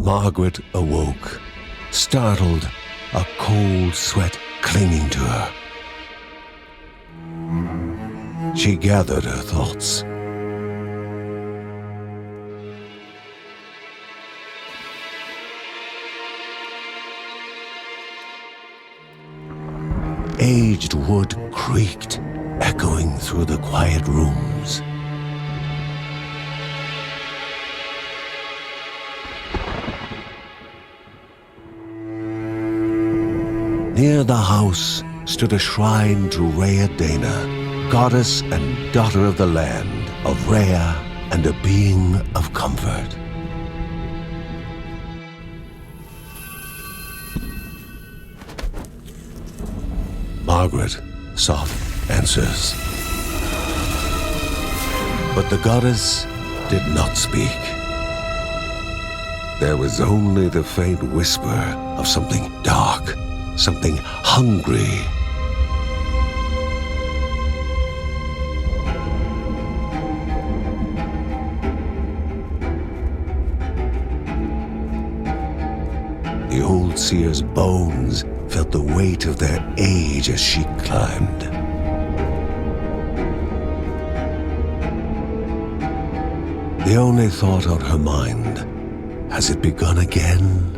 Margaret awoke, startled, a cold sweat clinging to her. She gathered her thoughts. Aged wood creaked, echoing through the quiet rooms. Near the house stood a shrine to Rhea Dana, goddess and daughter of the land, of Rhea and a being of comfort. Margaret sought answers. But the goddess did not speak. There was only the faint whisper of something dark, something hungry. The old seer's bones felt the weight of their age as she climbed. The only thought on her mind, has it begun again?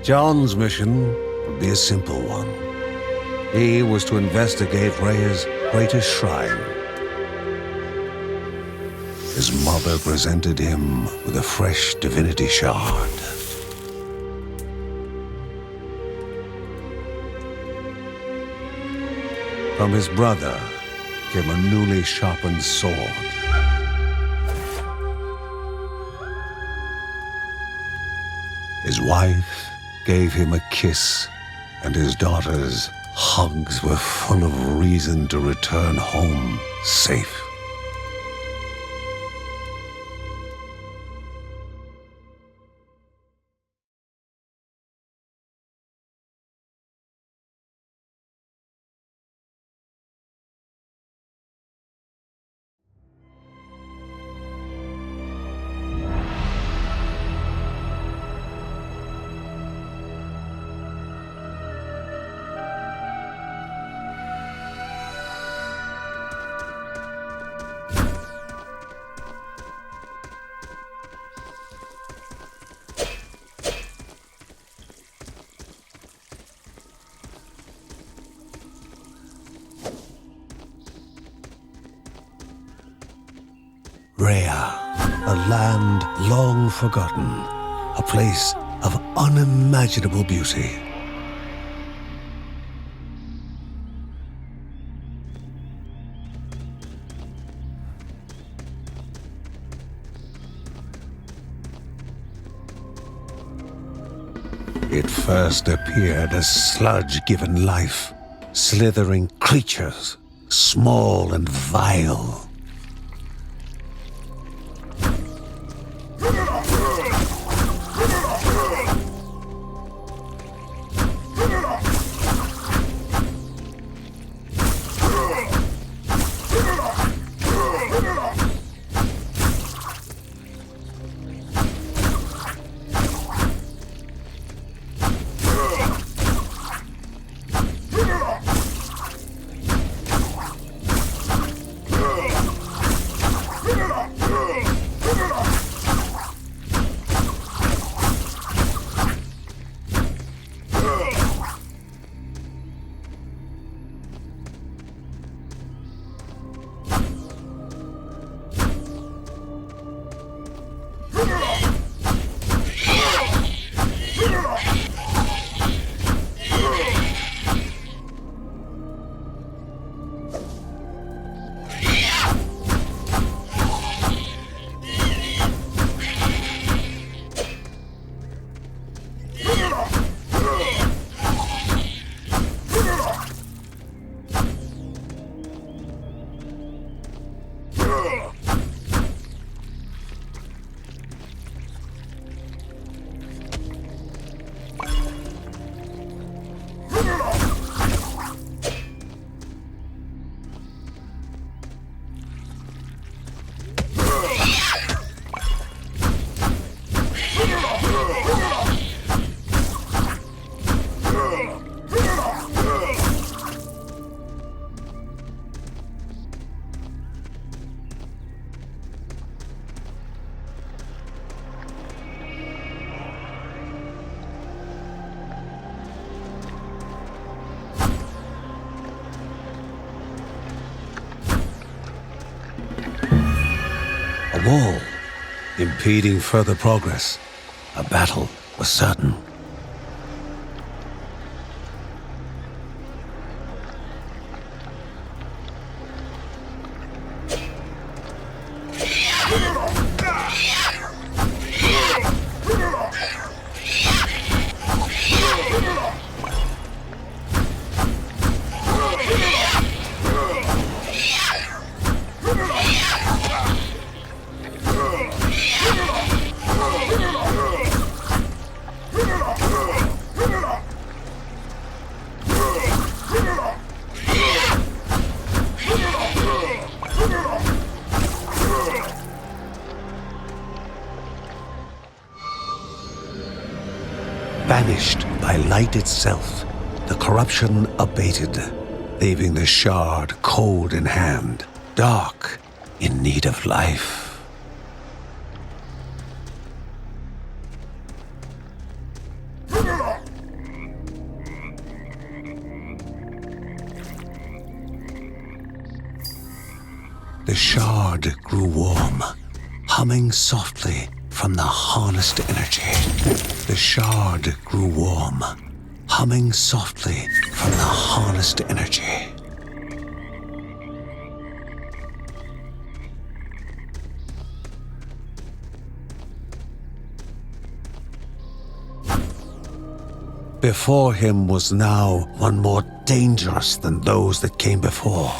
John's mission would be a simple one. He was to investigate Rhea's greatest shrine. His mother presented him with a fresh divinity shard. From his brother came a newly sharpened sword. His wife gave him a kiss, and his daughter's hugs were full of reason to return home safe. Rhea, a land long forgotten, a place of unimaginable beauty. It first appeared as sludge given life, slithering creatures, small and vile. A wall, impeding further progress. A battle was certain. Banished by light itself, the corruption abated, leaving the shard cold in hand, dark, in need of life. The shard grew warm, humming softly from the harnessed energy. The shard grew warm, humming softly from the harnessed energy. Before him was now one more dangerous than those that came before.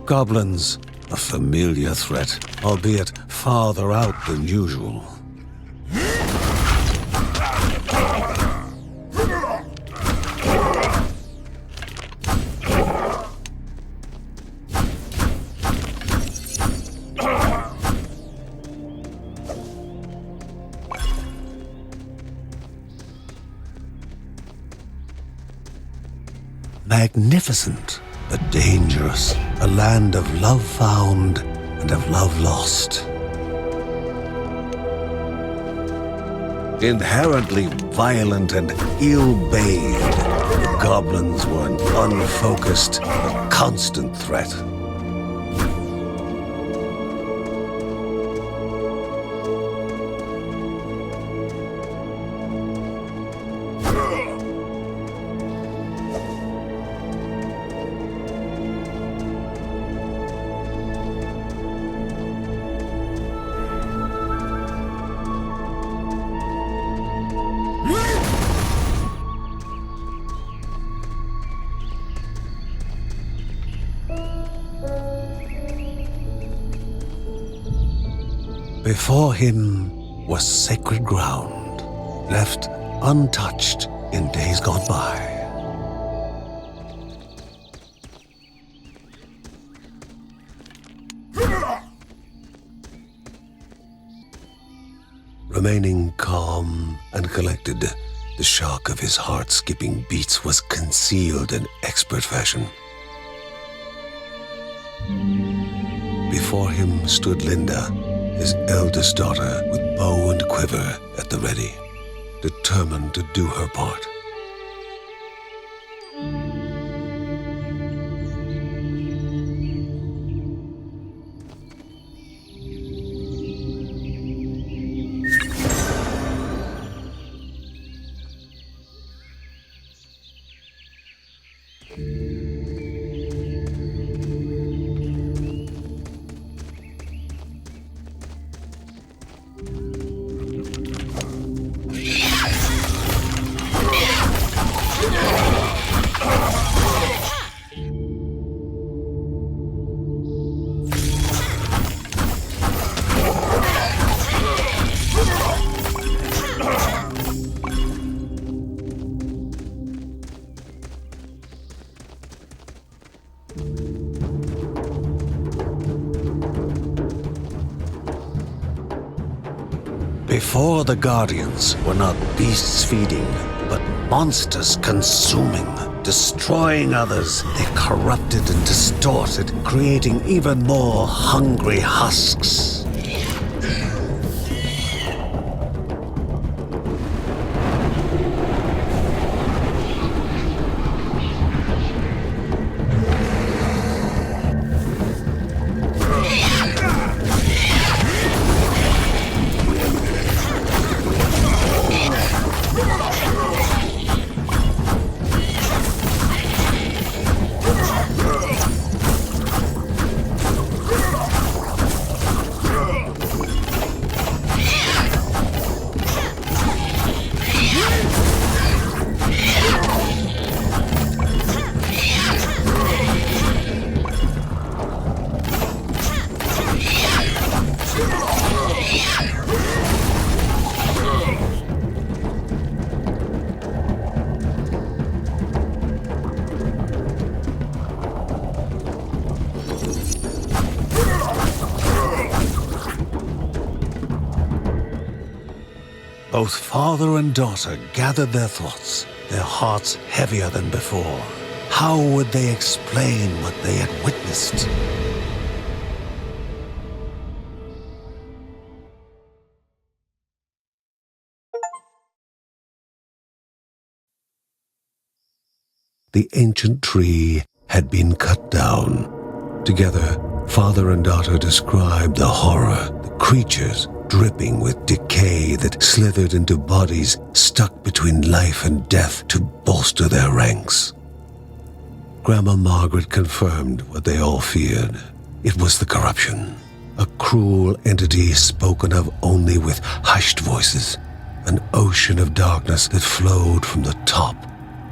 Goblins, a familiar threat, albeit farther out than usual. Magnificent, but dangerous, a land of love found and of love lost. Inherently violent and ill-bathed, the goblins were an unfocused but constant threat. Before him was sacred ground, left untouched in days gone by. Remaining calm and collected, the shock of his heart-skipping beats was concealed in expert fashion. Before him stood Linda, his eldest daughter, with bow and quiver at the ready, determined to do her part. Before the Guardians were not beasts feeding, but monsters consuming, destroying others. They corrupted and distorted, creating even more hungry husks. Both father and daughter gathered their thoughts, their hearts heavier than before. How would they explain what they had witnessed? The ancient tree had been cut down. Together, father and daughter described the horror, the creatures dripping with decay that slithered into bodies stuck between life and death to bolster their ranks. Grandma Margaret confirmed what they all feared. It was the corruption, a cruel entity spoken of only with hushed voices, an ocean of darkness that flowed from the top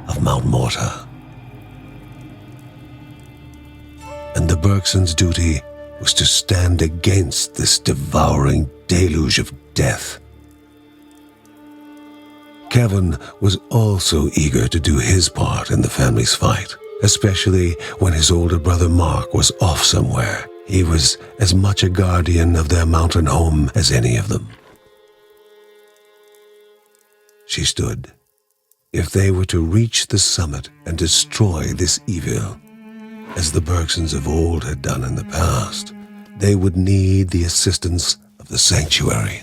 of Mount Morta. And the Bergsons' duty was to stand against this devouring deluge of death. Kevin was also eager to do his part in the family's fight, especially when his older brother Mark was off somewhere. He was as much a guardian of their mountain home as any of them. She stood. If they were to reach the summit and destroy this evil, as the Bergsons of old had done in the past, they would need the assistance of the sanctuary.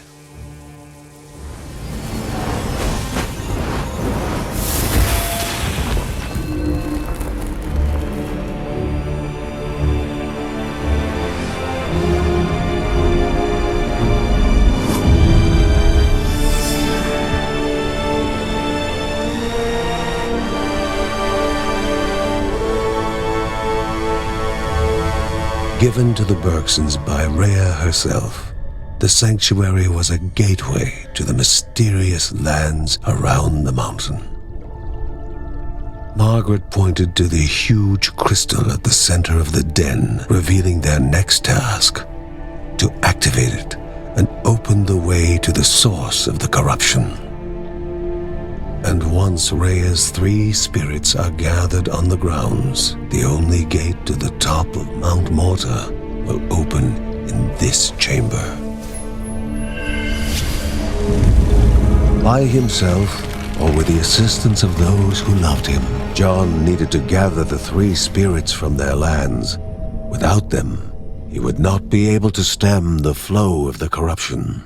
Given to the Bergsons by Rhea herself, the sanctuary was a gateway to the mysterious lands around the mountain. Margaret pointed to the huge crystal at the center of the den, revealing their next task: to activate it and open the way to the source of the corruption. And once Rhea's 3 spirits are gathered on the grounds, the only gate to the top of Mount Morta will open in this chamber. By himself, or with the assistance of those who loved him, John needed to gather the 3 spirits from their lands. Without them, he would not be able to stem the flow of the corruption.